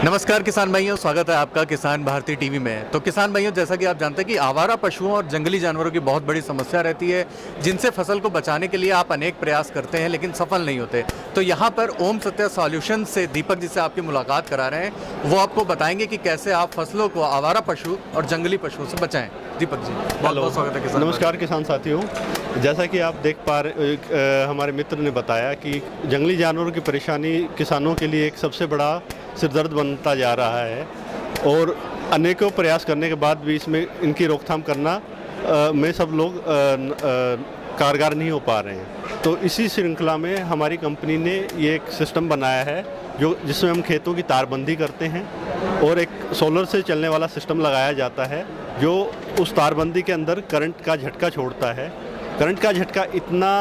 नमस्कार किसान भाइयों, स्वागत है आपका किसान भारती टीवी में। तो किसान भाइयों, जैसा कि आप जानते हैं कि आवारा पशुओं और जंगली जानवरों की बहुत बड़ी समस्या रहती है, जिनसे फसल को बचाने के लिए आप अनेक प्रयास करते हैं लेकिन सफल नहीं होते। तो यहाँ पर ओम सत्या सॉल्यूशन से दीपक जी से आपकी मुलाकात करा रहे हैं। वो आपको बताएंगे कि कैसे आप फसलों को आवारा पशु और जंगली पशुओं से बचाएं। दीपक जी, बहुत बहुत स्वागत है किसान। नमस्कार किसान साथियों, जैसा कि आप देख पा रहे, हमारे मित्र ने बताया कि जंगली जानवरों की परेशानी किसानों के लिए एक सबसे बड़ा सिरदर्द बनता जा रहा है और अनेकों प्रयास करने के बाद भी इसमें इनकी रोकथाम करना में सब लोग कारगर नहीं हो पा रहे हैं। तो इसी श्रृंखला में हमारी कंपनी ने ये एक सिस्टम बनाया है जिसमें हम खेतों की तारबंदी करते हैं और एक सोलर से चलने वाला सिस्टम लगाया जाता है जो उस तारबंदी के अंदर करंट का झटका छोड़ता है। करंट का झटका इतना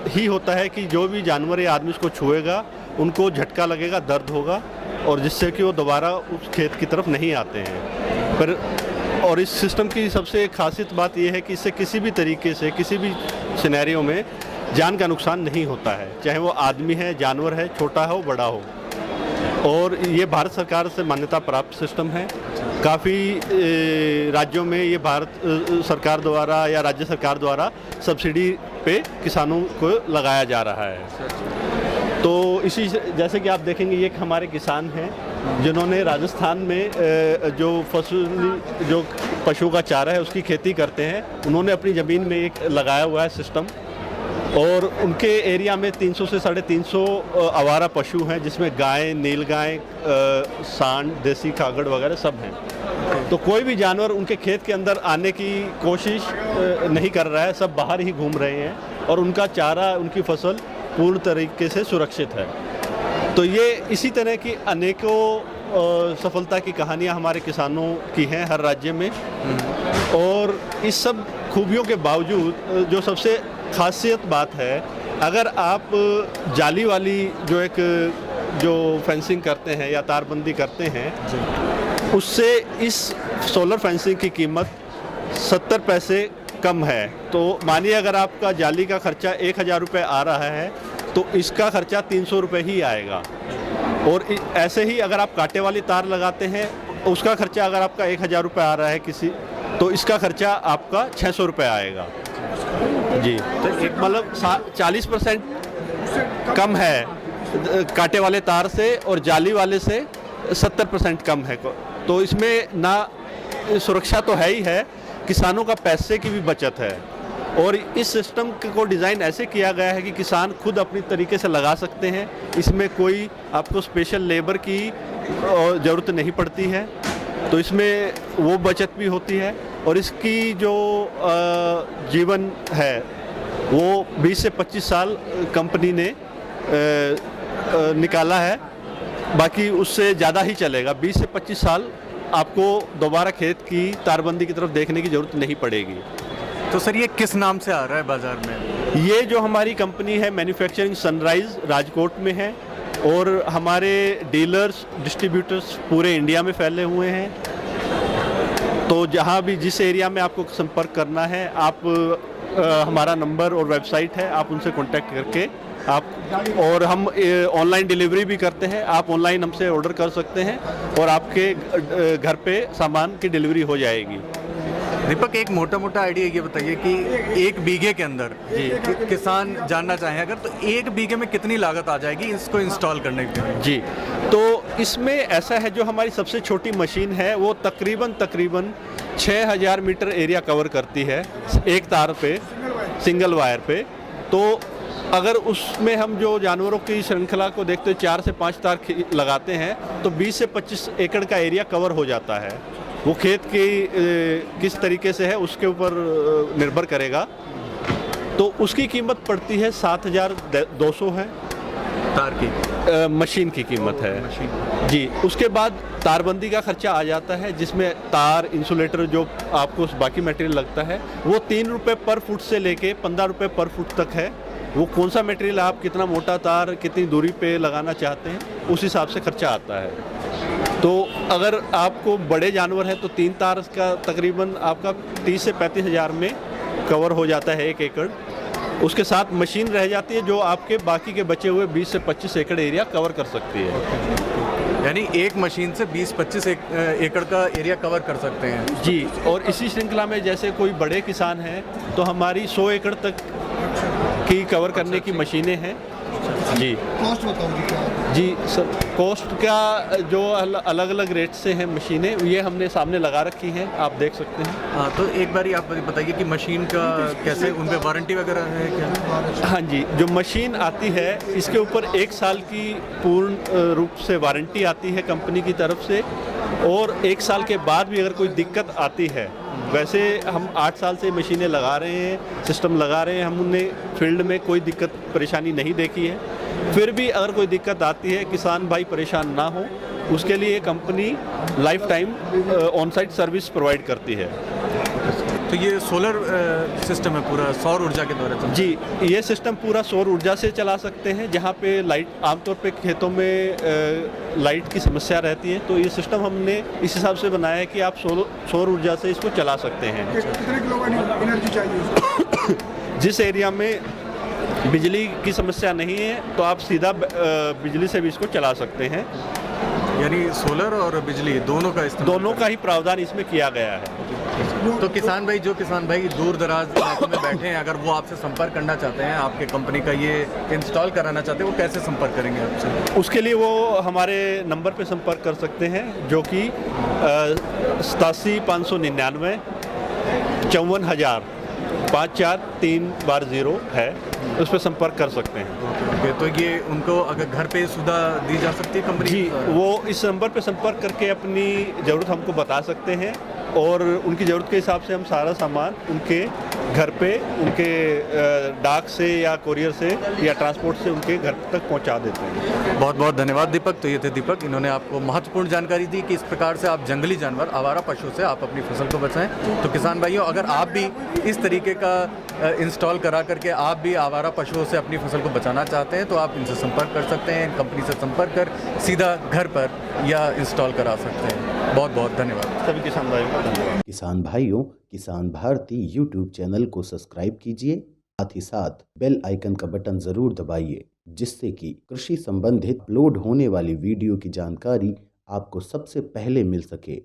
ही होता है कि जो भी जानवर या आदमी उसको छुएगा उनको झटका लगेगा, दर्द होगा और जिससे कि वो दोबारा उस खेत की तरफ नहीं आते हैं। पर और इस सिस्टम की सबसे खासियत बात यह है कि इससे किसी भी तरीके से किसी भी सिनेरियो में जान का नुकसान नहीं होता है, चाहे वो आदमी है, जानवर है, छोटा हो बड़ा हो। और ये भारत सरकार से मान्यता प्राप्त सिस्टम है। काफ़ी राज्यों में ये भारत सरकार द्वारा या राज्य सरकार द्वारा सब्सिडी पे किसानों को लगाया जा रहा है। तो इसी जैसे कि आप देखेंगे, ये हमारे किसान हैं जिन्होंने राजस्थान में जो पशु का चारा है उसकी खेती करते हैं। उन्होंने अपनी ज़मीन में एक लगाया हुआ है सिस्टम और उनके एरिया में 300 से 350 आवारा पशु हैं, जिसमें गाय, नीलगाय, सांड, देसी कागड़ वगैरह सब हैं। तो कोई भी जानवर उनके खेत के अंदर आने की कोशिश नहीं कर रहा है, सब बाहर ही घूम रहे हैं और उनका चारा, उनकी फसल पूर्ण तरीके से सुरक्षित है। तो ये इसी तरह की अनेकों सफलता की कहानियां हमारे किसानों की हैं हर राज्य में। और इस सब खूबियों के बावजूद जो सबसे खासियत बात है, अगर आप जाली वाली जो फेंसिंग करते हैं या तारबंदी करते हैं, उससे इस सोलर फेंसिंग की कीमत 70 पैसे कम है। तो मानिए अगर आपका जाली का खर्चा 1000 रुपये आ रहा है तो इसका खर्चा 300 रुपये ही आएगा। और ऐसे ही अगर आप कांटे वाली तार लगाते हैं, उसका खर्चा अगर आपका 1000 रुपये आ रहा है तो इसका खर्चा आपका 600 रुपये आएगा जी। तो एक मतलब 40% कम है कांटे वाले तार से और जाली वाले से 70% कम है। तो इसमें ना सुरक्षा तो है ही है, किसानों का पैसे की भी बचत है। और इस सिस्टम को डिज़ाइन ऐसे किया गया है कि किसान खुद अपनी तरीके से लगा सकते हैं। इसमें कोई आपको स्पेशल लेबर की ज़रूरत नहीं पड़ती है, तो इसमें वो बचत भी होती है। और इसकी जो जीवन है वो 20 से 25 साल कंपनी ने निकाला है, बाकी उससे ज़्यादा ही चलेगा। 20 से 25 साल आपको दोबारा खेत की तारबंदी की तरफ देखने की ज़रूरत नहीं पड़ेगी। तो सर, ये किस नाम से आ रहा है बाजार में? ये जो हमारी कंपनी है मैन्युफैक्चरिंग सनराइज राजकोट में है और हमारे डीलर्स, डिस्ट्रीब्यूटर्स पूरे इंडिया में फैले हुए हैं। तो जहाँ भी जिस एरिया में आपको संपर्क करना है, आप हमारा नंबर और वेबसाइट है, आप उनसे कांटेक्ट करके और हम ऑनलाइन डिलीवरी भी करते हैं। आप ऑनलाइन हमसे ऑर्डर कर सकते हैं और आपके घर पे सामान की डिलीवरी हो जाएगी। दीपक, एक मोटा आइडिया ये बताइए कि 1 बीघे के अंदर किसान जानना चाहें अगर, तो 1 बीघे में कितनी लागत आ जाएगी इसको इंस्टॉल करने के लिए? जी, तो इसमें ऐसा है, जो हमारी सबसे छोटी मशीन है वो तकरीबन 6000 मीटर एरिया कवर करती है एक तार पे, सिंगल वायर पे। तो अगर उसमें हम जो जानवरों की श्रृंखला को देखते हैं, 4 से 5 तार लगाते हैं तो 20 से 25 एकड़ का एरिया कवर हो जाता है। वो खेत की किस तरीके से है उसके ऊपर निर्भर करेगा। तो उसकी कीमत पड़ती है 7200 है तार की, मशीन की कीमत है जी। उसके बाद तारबंदी का खर्चा आ जाता है, जिसमें तार, इंसुलेटर, जो आपको बाकी मटेरियल लगता है, वो 3 रुपये पर फुट से लेके 15 रुपये पर फुट तक है। वो कौन सा मटेरियल आप कितना मोटा तार कितनी दूरी पे लगाना चाहते हैं, उस हिसाब से खर्चा आता है। तो अगर आपको बड़े जानवर हैं तो 3 तार का तकरीबन आपका 30 से 35 हज़ार में कवर हो जाता है 1 एकड़। उसके साथ मशीन रह जाती है जो आपके बाकी के बचे हुए 20 से 25 एकड़ एरिया कवर कर सकती है। यानी एक मशीन से 20-25 एकड़ का एरिया कवर कर सकते हैं। जी, और इसी श्रृंखला में जैसे कोई बड़े किसान हैं तो हमारी 100 एकड़ तक की कवर करने की मशीनें हैं। जी, कॉस्ट बताओगे क्या? जी सर, कॉस्ट का जो अलग अलग रेट से हैं मशीनें, ये हमने सामने लगा रखी हैं, आप देख सकते हैं। हाँ, तो एक बार आप बताइए कि मशीन का कैसे, उन पे वारंटी वगैरह है क्या? हाँ जी, जो मशीन आती है इसके ऊपर 1 साल की पूर्ण रूप से वारंटी आती है कंपनी की तरफ से, और 1 साल के बाद भी अगर कोई दिक्कत आती है, वैसे हम 8 साल से मशीनें लगा रहे हैं, सिस्टम लगा रहे हैं, हमने फील्ड में कोई दिक्कत परेशानी नहीं देखी है। फिर भी अगर कोई दिक्कत आती है, किसान भाई परेशान ना हो, उसके लिए company life time on site service provide करती है। तो ये सोलर सिस्टम है पूरा, सौर ऊर्जा के द्वारा चलता है? जी, ये सिस्टम पूरा सौर ऊर्जा से चला सकते हैं। जहाँ पे लाइट, आमतौर पे खेतों में लाइट की समस्या रहती है, तो ये सिस्टम हमने इस हिसाब से बनाया है कि आप सौर ऊर्जा से इसको चला सकते हैं। कितने किलोवाट एनर्जी चाहिए उसको? जिस एरिया में बिजली की समस्या नहीं है तो आप सीधा बिजली से भी इसको चला सकते हैं। यानी सोलर और बिजली दोनों का इस्तेमाल, दोनों का ही प्रावधान इसमें किया गया है। तो किसान भाई दूर दराज इलाकों में बैठे हैं, अगर वो आपसे संपर्क करना चाहते हैं, आपके कंपनी का ये इंस्टॉल कराना चाहते हैं, वो कैसे संपर्क करेंगे आपसे? उसके लिए वो हमारे नंबर पे संपर्क कर सकते हैं, जो कि 87 599 54,000 543 है, उस पर संपर्क कर सकते हैं। ओके, तो ये उनको अगर घर पे सुविधा दी जा सकती है कंपनी? जी, वो इस नंबर पे संपर्क करके अपनी ज़रूरत हमको बता सकते हैं, और उनकी ज़रूरत के हिसाब से हम सारा सामान उनके घर पे, उनके डाक से या कोरियर से या ट्रांसपोर्ट से उनके घर तक पहुंचा देते हैं। बहुत बहुत धन्यवाद दीपक। तो ये थे दीपक, इन्होंने आपको महत्वपूर्ण जानकारी दी कि इस प्रकार से आप जंगली जानवर, आवारा पशु से आप अपनी फसल को बचाएं। तो किसान भाइयों, अगर आप भी इस तरीके का इंस्टॉल करा करके आप भी आवारा पशुओं से अपनी फसल को बचाना चाहते हैं, तो आप इनसे संपर्क कर सकते हैं, कंपनी से संपर्क कर सीधा घर पर या इंस्टॉल करा सकते हैं। बहुत बहुत धन्यवाद सभी किसान भाइयों का धन्यवाद। किसान भाइयों, किसान भारती यूट्यूब चैनल को सब्सक्राइब कीजिए, साथ ही साथ बेल आइकन का बटन जरूर दबाइए, जिससे कि कृषि संबंधित अपलोड होने वाली वीडियो की जानकारी आपको सबसे पहले मिल सके।